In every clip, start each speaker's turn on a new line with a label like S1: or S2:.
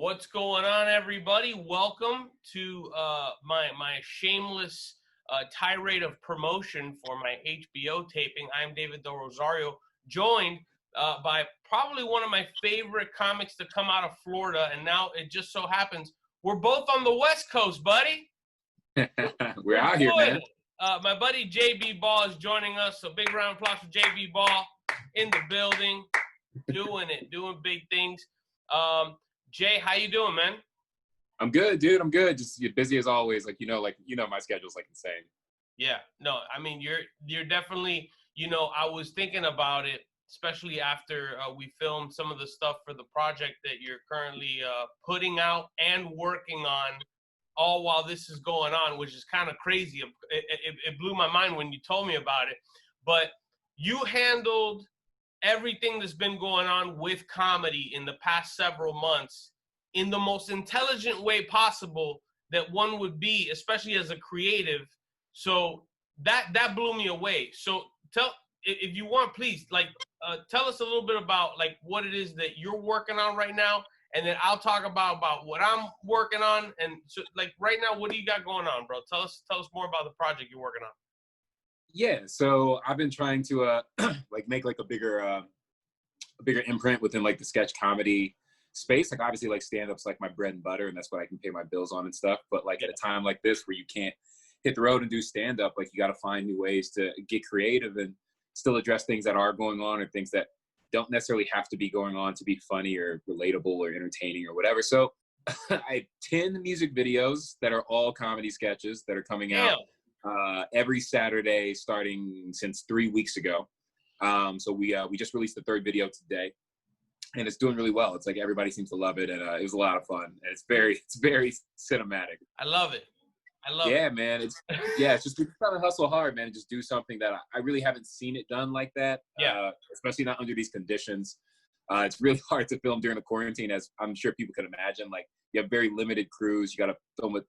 S1: What's going on, everybody? Welcome to my shameless tirade of promotion for my HBO taping. I'm David Rosario, joined by probably one of my favorite comics to come out of Florida, and now it just so happens we're both on the West Coast, buddy.
S2: We're out here, man.
S1: My buddy JB Ball is joining us, so big round of applause for JB Ball in the building, doing big things. Jay, how you doing, man?
S2: I'm good, dude. I'm good. Just busy as always. My schedule's like insane.
S1: Yeah, no, I mean, you're definitely, I was thinking about it, especially after we filmed some of the stuff for the project that you're currently putting out and working on, all while this is going on, which is kind of crazy. It blew my mind when you told me about it. But you handled everything that's been going on with comedy in the past several months in the most intelligent way possible that one would be, especially as a creative. So that blew me away. So if you want, please, tell us a little bit about what it is that you're working on right now, and then I'll talk about what I'm working on. And so right now, what do you got going on, bro? Tell us more about the project you're working on.
S2: Yeah, so I've been trying to make a bigger imprint within the sketch comedy space. Obviously stand-up's my bread and butter, and that's what I can pay my bills on and stuff. But at a time like this where you can't hit the road and do stand-up, you got to find new ways to get creative and still address things that are going on or things that don't necessarily have to be going on to be funny or relatable or entertaining or whatever. So I have 10 music videos that are all comedy sketches that are coming out every Saturday starting since 3 weeks ago. So we just released the third video today, and it's doing really well. It's everybody seems to love it, and it was a lot of fun. And it's very cinematic.
S1: I love it.
S2: Yeah, man. It's just we're trying to hustle hard, man, and just do something that I really haven't seen it done like that.
S1: Yeah.
S2: Especially not under these conditions. It's really hard to film during the quarantine, as I'm sure people can imagine. You have very limited crews. You got to film with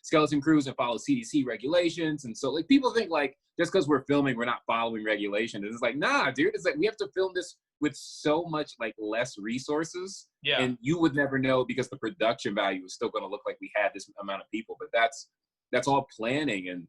S2: skeleton crews and follow CDC regulations. And so people think just because we're filming, we're not following regulations. It's nah, dude. It's we have to film this with so much less resources.
S1: Yeah.
S2: And you would never know because the production value is still going to look like we had this amount of people. But that's all planning and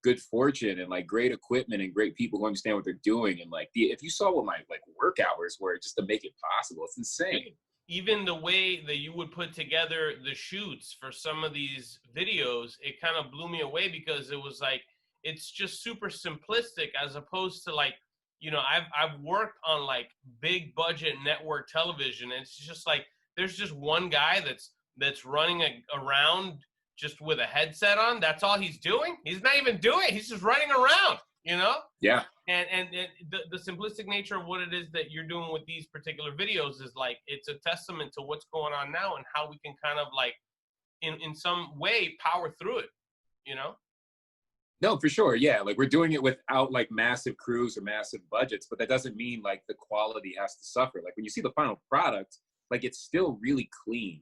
S2: good fortune and great equipment and great people who understand what they're doing. And if you saw what my work hours were just to make it possible, it's insane.
S1: Even the way that you would put together the shoots for some of these videos, it kind of blew me away because it was it's just super simplistic as opposed to I've worked on big budget network television, and it's just there's just one guy that's running around just with a headset on. That's all he's doing. He's not even doing it. He's just running around,
S2: Yeah.
S1: And the simplistic nature of what it is that you're doing with these particular videos is it's a testament to what's going on now and how we can kind of in some way power through it,
S2: No, for sure. Yeah. We're doing it without massive crews or massive budgets, but that doesn't mean the quality has to suffer. When you see the final product, it's still really clean.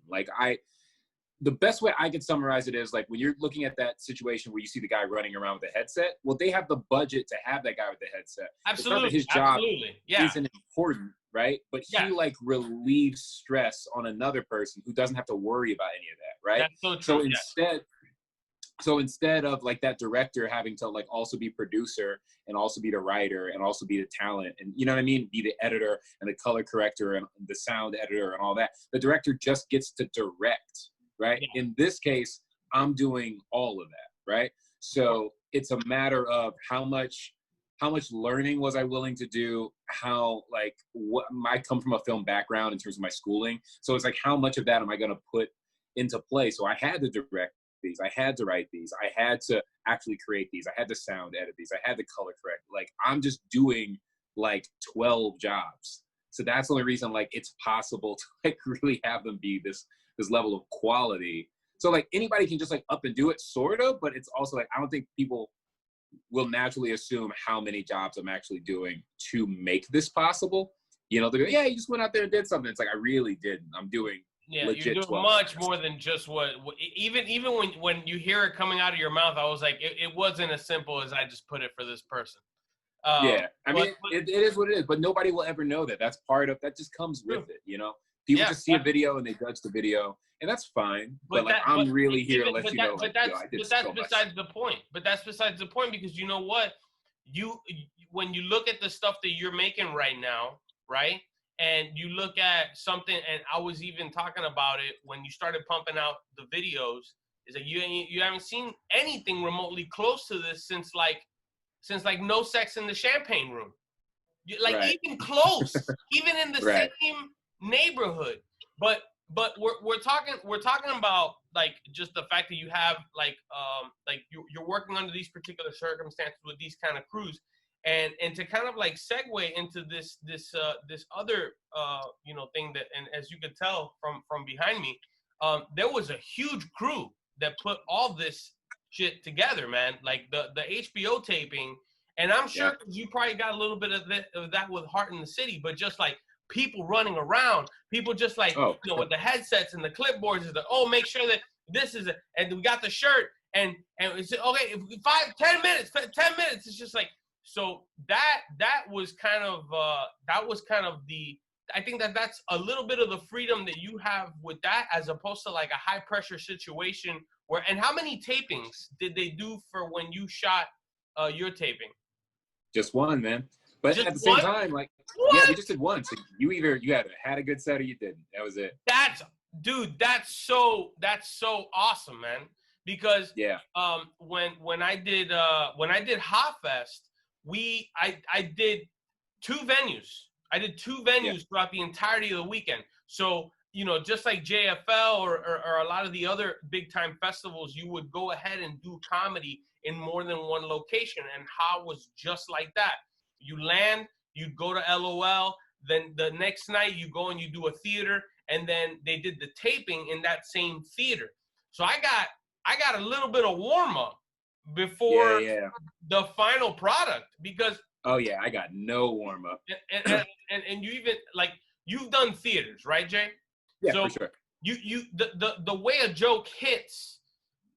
S2: The best way I could summarize it is when you're looking at that situation where you see the guy running around with a headset, well, they have the budget to have that guy with the headset.
S1: Absolutely.
S2: His job
S1: Yeah.
S2: isn't important, right? But he relieves stress on another person who doesn't have to worry about any of that, right?
S1: That's so true.
S2: So instead of that director having to also be producer and also be the writer and also be the talent and you know what I mean, be the editor and the color corrector and the sound editor and all that, the director just gets to direct. Right. Yeah. In this case, I'm doing all of that. Right. So it's a matter of how much learning was I willing to do? How what I come from a film background in terms of my schooling. So it's how much of that am I going to put into play? So I had to direct these. I had to write these. I had to actually create these. I had to sound edit these. I had to color correct. I'm just doing 12 jobs. So that's the only reason it's possible to really have them be this level of quality. So anybody can just up and do it sort of, but it's also I don't think people will naturally assume how many jobs I'm actually doing to make this possible. They go, yeah, you just went out there and did something. It's I really didn't. I'm doing legit
S1: you're doing
S2: 12
S1: much
S2: hours.
S1: more than just what even when you hear it coming out of your mouth, I was it wasn't as simple as I just put it for this person.
S2: Yeah, I mean, it is what it is, but nobody will ever know that. That's part of that. Just comes with it, People just see a video and they judge the video, and that's fine. But like, I'm really here to let you know, like, yo, I did so much.
S1: But that's besides the point. But that's besides the point, because you know what? When you look at the stuff that you're making right now, right? And you look at something, and I was even talking about it when you started pumping out the videos, is that you haven't seen anything remotely close to this since like No Sex in the Champagne Room. Even close, even in the same neighborhood. But we're talking about like just the fact that you have like you're working under these particular circumstances with these kind of crews, and to kind of like segue into this other thing that, and as you could tell from behind me, there was a huge crew that put all this shit together, man. Like the HBO taping. And I'm sure you probably got a little bit of that with Heart in the City, but just like people running around, people just like, with the headsets and the clipboards, is make sure that this is and we got the shirt, and it's okay, 10 minutes. It's just like, so that was kind of the, I think that's a little bit of the freedom that you have with that, as opposed to like a high pressure situation where, and how many tapings did they do for when you shot your taping?
S2: Just one, man. But
S1: just
S2: at the same
S1: one?
S2: time, like,
S1: what?
S2: Yeah, we just did one. So you had a good set or you didn't. That was it.
S1: That's so awesome, man. Because when I did Hot Fest, I did two venues. I did two venues throughout the entirety of the weekend. So, just like JFL or a lot of the other big time festivals, you would go ahead and do comedy in more than one location. And How was just like that. You land, you'd go to LOL, then the next night you go and you do a theater, and then they did the taping in that same theater. So I got a little bit of warm up before the final product, because
S2: I got no warm up.
S1: And you even like, you've done theaters, right, Jay?
S2: Yeah,
S1: so
S2: for sure.
S1: The way a joke hits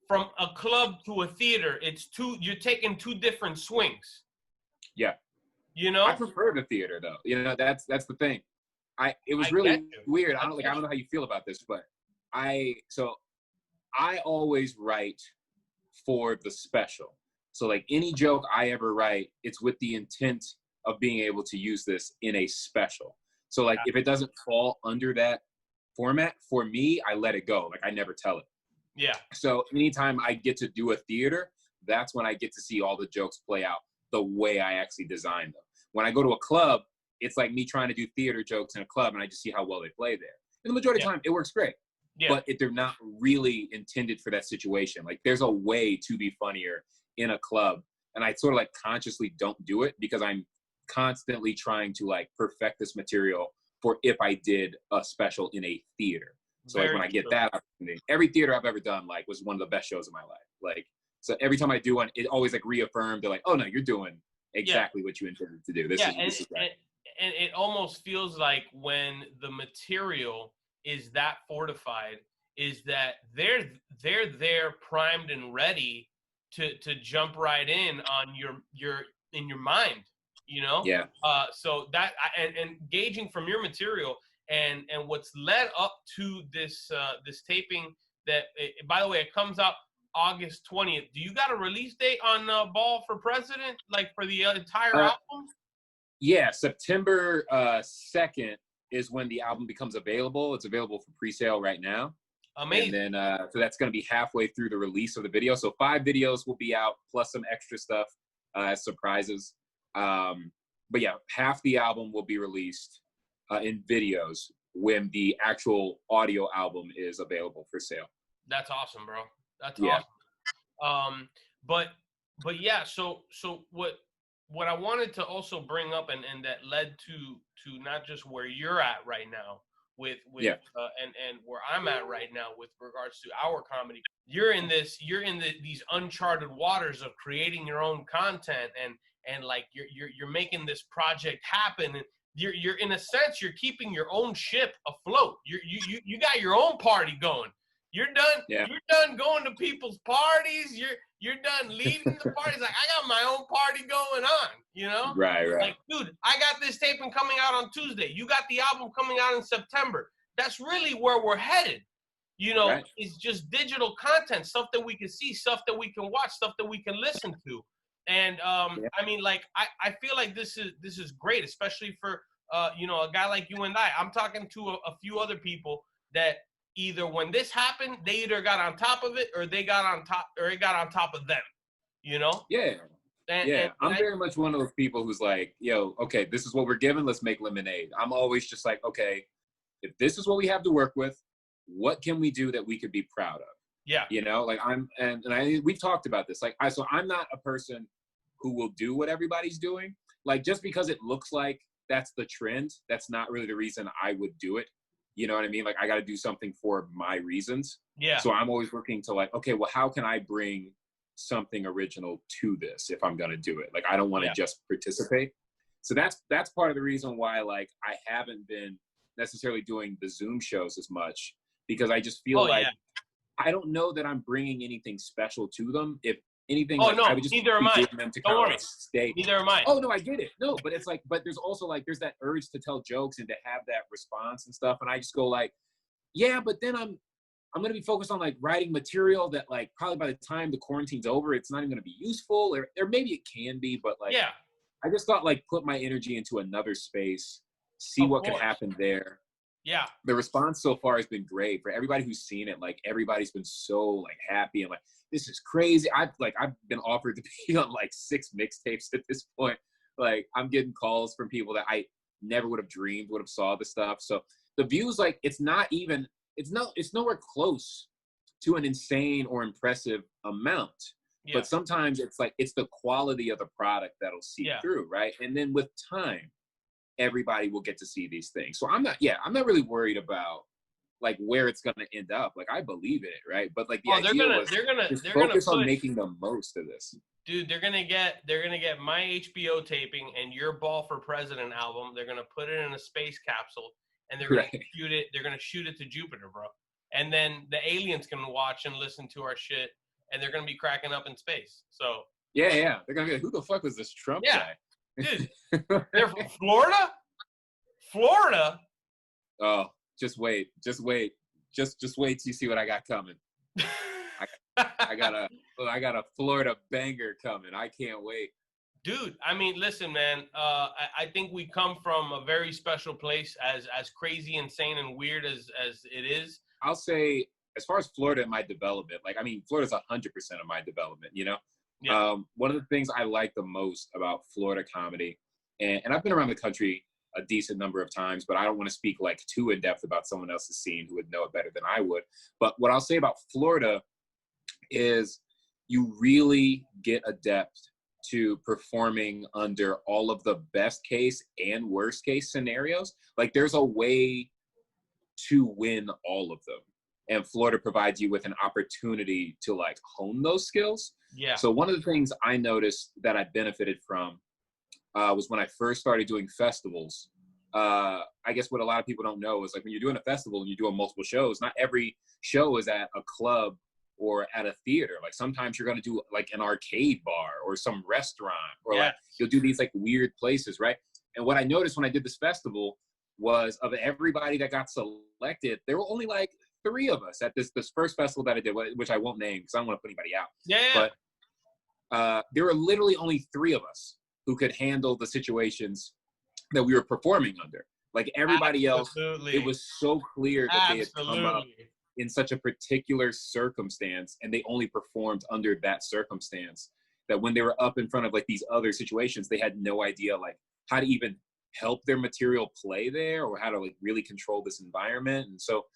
S1: from a club to a theater, you're taking two different swings.
S2: Yeah. I prefer the theater though. That's the thing. It was really weird. I don't know how you feel about this, but I always write for the special. So like any joke I ever write, it's with the intent of being able to use this in a special. So like if it doesn't fall under that format, for me, I let it go. Like I never tell it.
S1: Yeah.
S2: So anytime I get to do a theater, that's when I get to see all the jokes play out the way I actually designed them. When I go to a club, it's like me trying to do theater jokes in a club, and I just see how well they play there. And the majority of the time, it works great. Yeah. But they're not really intended for that situation. Like there's a way to be funnier in a club, and I sort of like consciously don't do it because I'm constantly trying to like perfect this material for if I did a special in a theater. So like when I get that opportunity, every theater I've ever done like was one of the best shows of my life. Like, so every time I do one, it always like reaffirmed. They're like, oh no, you're doing exactly what you intended to do. This is right.
S1: And it almost feels like when the material is that fortified, is that they're there primed and ready to jump right in on your mind,
S2: Yeah.
S1: So that and gauging from your material and what's led up to this taping that, by the way, it comes out August 20th. Do you got a release date on Ball for President, like for the entire album?
S2: Yeah, September 2nd is when the album becomes available. It's available for pre-sale right now.
S1: Amazing.
S2: And then, so that's going to be halfway through the release of the video. So 5 videos will be out, plus some extra stuff as surprises. But yeah, half the album will be released in videos when the actual audio album is available for sale.
S1: That's awesome, bro. That's
S2: awesome.
S1: But yeah, so what I wanted to also bring up and that led to not just where you're at right now with and where I'm at right now with regards to our comedy. You're in these uncharted waters of creating your own content and like you're making this project happen, and you're in a sense you're keeping your own ship afloat. You got your own party going. You're done. Yeah. You're done going to people's parties. You're done leading the parties. Like, I got my own party going on,
S2: Right.
S1: Like, dude, I got this taping coming out on Tuesday. You got the album coming out in September. that's really where we're headed. You know,
S2: Right.
S1: it's just digital content, stuff that we can see, stuff that we can watch, stuff that we can listen to. And
S2: Yeah.
S1: I mean, like, I feel like this is great, especially for you know, a guy like you and I. I'm talking to a few other people that either when this happened, they either got on top of it or they got on top, or it got on top of them. You know?
S2: Yeah.
S1: And
S2: Yeah. I'm very much one of those people who's like, yo, okay, this is what we're given. Let's make lemonade. I'm always just like, okay, if this is what we have to work with, what can we do that we could be proud of?
S1: yeah,
S2: You know, like we've talked about this. Like, so I'm not a person who will do what everybody's doing. Like, just because it looks like that's the trend, that's not really the reason I would do it. You know what I mean? Like, I got to do something for my reasons.
S1: yeah,
S2: So I'm always looking to like, okay, well, how can I bring something original to this if I'm going to do it? Like, I don't want to
S1: yeah.
S2: just participate. So that's part of the reason why, like, I haven't been necessarily doing the Zoom shows as much, because I just feel like I don't know that I'm bringing anything special to them. If anything,
S1: Oh
S2: like,
S1: no,
S2: I would just
S1: neither am
S2: be
S1: I.
S2: doing them to
S1: Don't
S2: kind of
S1: worry.
S2: like stay.
S1: Neither am I.
S2: Oh no, I get it. No, but it's like, but there's also like, there's that urge to tell jokes and to have that response and stuff. And I just go like, yeah, but then I'm going to be focused on like writing material that like probably by the time the quarantine's over, it's not even going to be useful, or maybe it can be, but like,
S1: Yeah,
S2: I just thought like put my energy into another space, see
S1: of
S2: what could
S1: course.
S2: happen there.
S1: Yeah,
S2: The response so far has been great for everybody who's seen it. Like, everybody's been so like happy and like, this is crazy. I've been offered to be on like 6 mixtapes at this point. Like, I'm getting calls from people that I never would have dreamed would have saw the stuff. So the views, like, it's nowhere close to an insane or impressive amount.
S1: yeah,
S2: But sometimes it's like, it's the quality of the product that'll see
S1: yeah.
S2: through, right? And then with time, everybody will get to see these things. So I'm not really worried about like where it's going to end up. Like, I believe in it, right? But like the idea was
S1: they're gonna
S2: focus on
S1: put,
S2: making the most of this.
S1: dude, they're gonna get my HBO taping and your Ball for President album. They're gonna put it in a space capsule and they're gonna
S2: Right.
S1: shoot it. They're gonna shoot it to Jupiter, bro. And then the aliens can watch and listen to our shit, and they're gonna be cracking up in space. So
S2: Yeah. They're going to be like, who the fuck was this Trump
S1: yeah,
S2: guy?
S1: dude, they're from Florida. Florida.
S2: Oh, just wait. Just wait till you see what I got coming. I got a Florida banger coming. I can't wait.
S1: Dude, I mean, listen, man. I think we come from a very special place, as crazy, insane, and weird as it is.
S2: I'll say, as far as Florida and my development, like, I mean, Florida's 100% of my development, you know?
S1: Yeah.
S2: One of the things I like the most about Florida comedy, and I've been around the country a decent number of times, but I don't want to speak like too in depth about someone else's scene who would know it better than I would. But what I'll say about Florida is you really get adept to performing under all of the best case and worst case scenarios. Like, there's a way to win all of them. And Florida provides you with an opportunity to like hone those skills.
S1: Yeah.
S2: So one of the things I noticed that I benefited from was when I first started doing festivals. I guess what a lot of people don't know is like when you're doing a festival and you're doing multiple shows, not every show is at a club or at a theater. Like, sometimes you're going to do like an arcade bar or some restaurant, or like you'll do these like weird places, right? And what I noticed when I did this festival was, of everybody that got selected, there were only like 3 of us at this first festival that I did, which I won't name because I don't want to put anybody out.
S1: Yeah.
S2: But there were literally only 3 of us who could handle the situations that we were performing under. Like, everybody else, it was so clear that they had come up in such a particular circumstance, and they only performed under that circumstance, that when they were up in front of like these other situations, they had no idea like how to even help their material play there, or how to like really control this environment. And so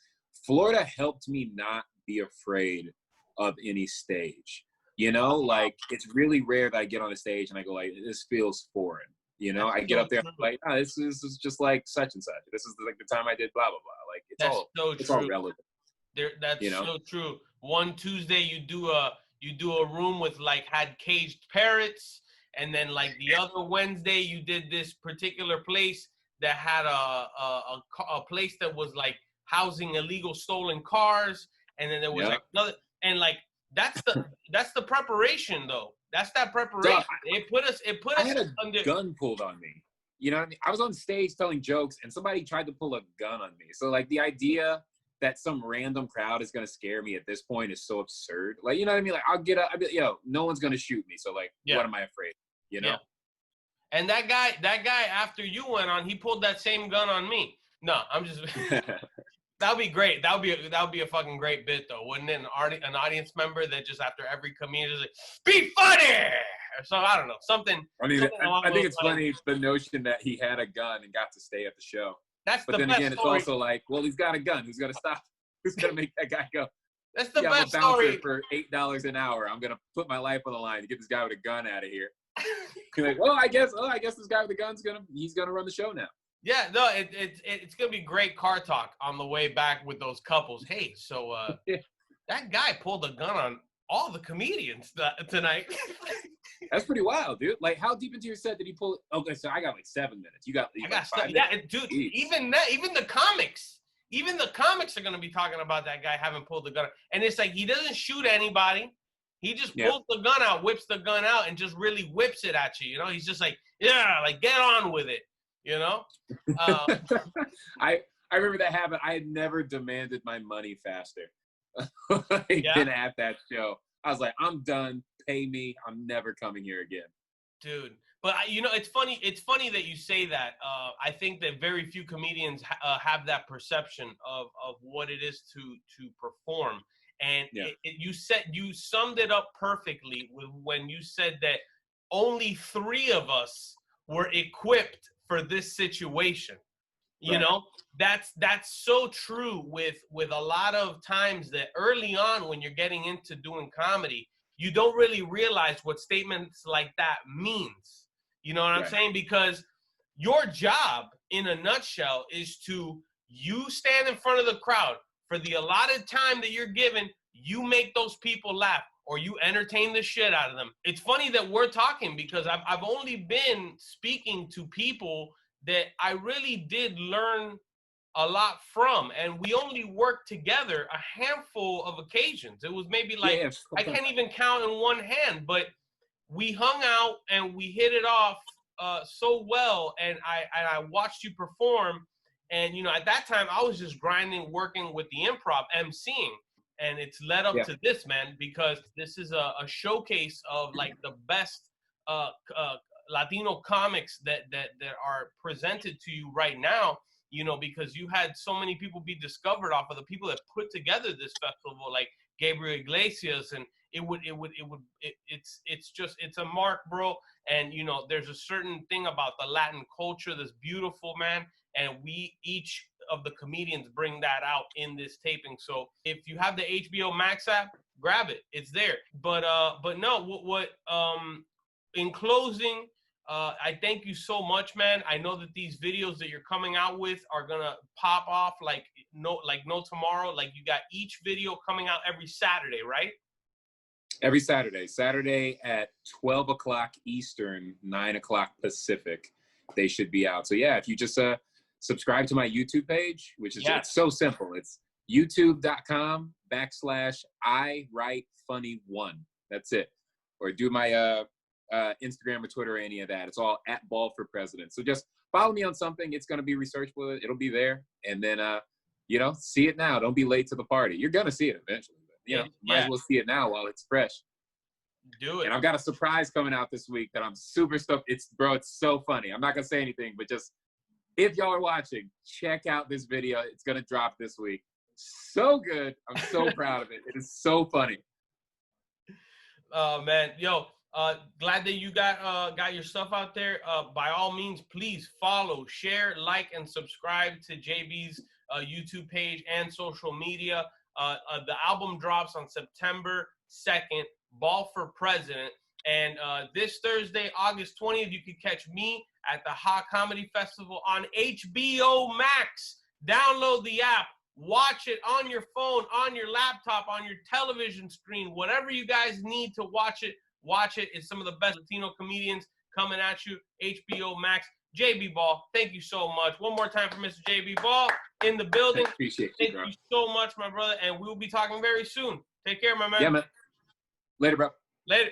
S2: Florida helped me not be afraid of any stage. You know, like, it's really rare that I get on a stage and I go like, this feels foreign. You know, I get up there like, oh, this is just like such and such. This is like the time I did blah blah blah. Like, it's all relevant.
S1: That's so true. One Tuesday you do a room with like had caged parrots, and then like the other Wednesday you did this particular place that had a place that was like housing illegal stolen cars, and then there was like another, and like that's the preparation though. That's that preparation. It put us
S2: I had a
S1: under
S2: gun pulled on me. You know what I mean? I was on stage telling jokes and somebody tried to pull a gun on me. So like the idea that some random crowd is going to scare me at this point is so absurd. Like, you know what I mean? Like I'll get up, I'll be, yo, no one's going to shoot me. So like, what am I afraid? You know?
S1: Yeah. And that guy, after you went on, he pulled that same gun on me. No, I'm just, that'd be great. That would be a fucking great bit though. Wouldn't it? An audience member that just after every comedian is like, be funny. Or so, I don't know, something.
S2: I mean,
S1: something
S2: I think it's funny, the notion that he had a gun and got to stay at the show.
S1: That's
S2: but
S1: the
S2: then
S1: best
S2: again,
S1: story.
S2: It's also like, well, he's got a gun. Who's going to stop? Who's going to make that guy go?
S1: That's the best
S2: I'm a bouncer
S1: story.
S2: for $8 an hour. I'm going to put my life on the line to get this guy with a gun out of here. You're like, I guess this guy with the gun's he's going to run the show now.
S1: Yeah, no, it's going to be great car talk on the way back with those couples. Hey, so that guy pulled a gun on all the comedians tonight.
S2: That's pretty wild, dude. Like, how deep into your set did he pull? Okay, so I got like 7 minutes. You got like 5 minutes.
S1: Yeah, dude. Jeez. Even the comics are gonna be talking about that guy having pulled the gun. And it's like he doesn't shoot anybody. He just pulls the gun out, whips the gun out, and just really whips it at you. You know, he's just like, yeah, like get on with it. You know.
S2: I remember that happened. I had never demanded my money faster. Than at that show. I was like, I'm done. Pay me. I'm never coming here again.
S1: Dude. But, it's funny. It's funny that you say that. I think that very few comedians have that perception of what it is to perform. And you summed it up perfectly when you said that only 3 of us were equipped for this situation. You know, that's so true with a lot of times that early on when you're getting into doing comedy, you don't really realize what statements like that means. You know what I'm saying? Because your job in a nutshell is you stand in front of the crowd for the allotted time that you're given, you make those people laugh or you entertain the shit out of them. It's funny that we're talking because I've only been speaking to people that I really did learn a lot from, and we only worked together a handful of occasions. It was maybe like, I can't even count in one hand, but we hung out and we hit it off so well, and I watched you perform, and at that time I was just grinding, working with the improv, emceeing, and it's led up to this, man, because this is a showcase of like the best Latino comics that are presented to you right now, because you had so many people be discovered off of the people that put together this festival, like Gabriel Iglesias, and it's a mark, bro. And there's a certain thing about the Latin culture that's beautiful, man, and we each of the comedians bring that out in this taping. So if you have the HBOMax app, grab it, it's there. But no, in closing, I thank you so much, man. I know that these videos that you're coming out with are gonna pop off like no tomorrow. Like you got each video coming out every Saturday, right?
S2: Every Saturday at 12 o'clock Eastern, 9 o'clock Pacific, they should be out. So yeah, if you just subscribe to my YouTube page, which is it's so simple. It's youtube.com/I-write-funny-1. That's it. Or do my Instagram or Twitter or any of that. It's all @ball4president. So just follow me on something. It's going to be researchable. It'll be there. And then, see it now. Don't be late to the party. You're going to see it eventually. But, might as well see it now while it's fresh.
S1: Do it.
S2: And I've got a surprise coming out this week that I'm super stoked. It's so funny. I'm not going to say anything, but just if y'all are watching, check out this video. It's going to drop this week. So good. I'm so proud of it. It is so funny.
S1: Oh, man. Yo. Glad that you got your stuff out there. By all means, please follow, share, like, and subscribe to JB's YouTube page and social media. The album drops on September 2nd, Ball for President. And this Thursday, August 20th, you can catch me at the Hot Comedy Festival on HBOMax. Download the app. Watch it on your phone, on your laptop, on your television screen, whatever you guys need to watch it. Watch it. It's some of the best Latino comedians coming at you. HBOMax. JB Ball, thank you so much. One more time for Mr. JB Ball in the building.
S2: Appreciate
S1: you, Thank you so much, my brother. And we will be talking very soon. Take care, my man.
S2: Yeah, man. Later, bro.
S1: Later.